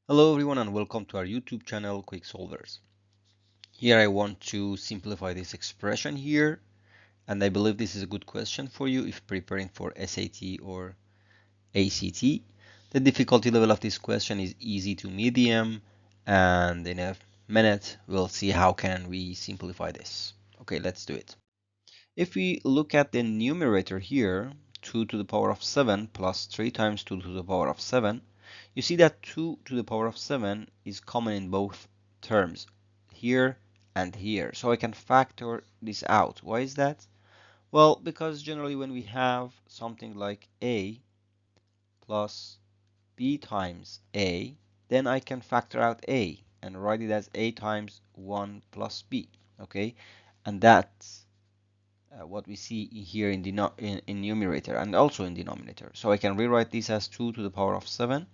Hello everyone and welcome to our YouTube channel Quick Solvers. Here I want to simplify this expression here, and I believe this is a good question for you if preparing for SAT or ACT. The difficulty level of this question is easy to medium, and in a minute we'll see how can we simplify this. Okay, let's do it. If we look at the numerator here, 2 to the power of 7 plus 3 times 2 to the power of 7, you see that 2 to the power of 7 is common in both terms, here and here. So I can factor this out. Why is that? Well, because generally when we have something like a plus b times a, then I can factor out a and write it as a times 1 plus b, okay? And that's what we see here in the in numerator and also in denominator. So I can rewrite this as 2 to the power of 7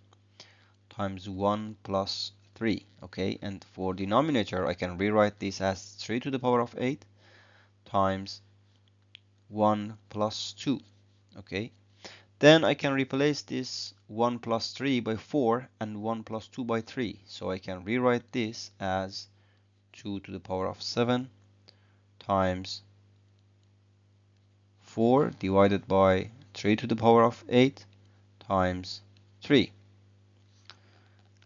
times 1 plus 3, okay? And for denominator, I can rewrite this as 3 to the power of 8 times 1 plus 2, okay? Then I can replace this 1 plus 3 by 4 and 1 plus 2 by 3. So I can rewrite this as 2 to the power of 7 times 4 divided by 3 to the power of 8 times 3.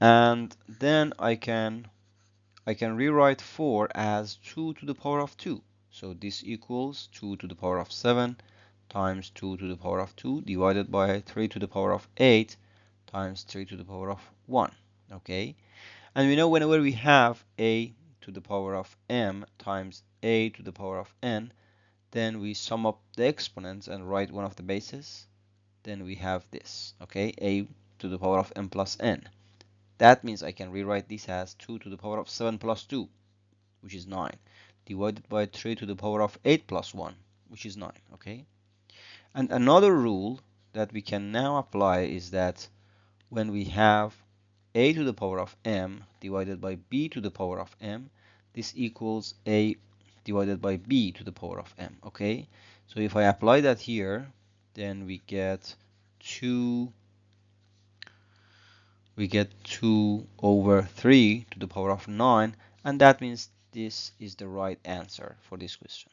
And then I can rewrite 4 as 2 to the power of 2. So this equals 2 to the power of 7 times 2 to the power of 2 divided by 3 to the power of 8 times 3 to the power of 1. Okay? And we know whenever we have a to the power of m times a to the power of n, then we sum up the exponents and write one of the bases. Then we have this, okay? A to the power of m plus n. That means I can rewrite this as 2 to the power of 7 plus 2, which is 9, divided by 3 to the power of 8 plus 1, which is 9, okay? And another rule that we can now apply is that when we have a to the power of m divided by b to the power of m, this equals a divided by b to the power of m, okay? So if I apply that here, then we get 2 over 3 to the power of 9, and that means this is the right answer for this question.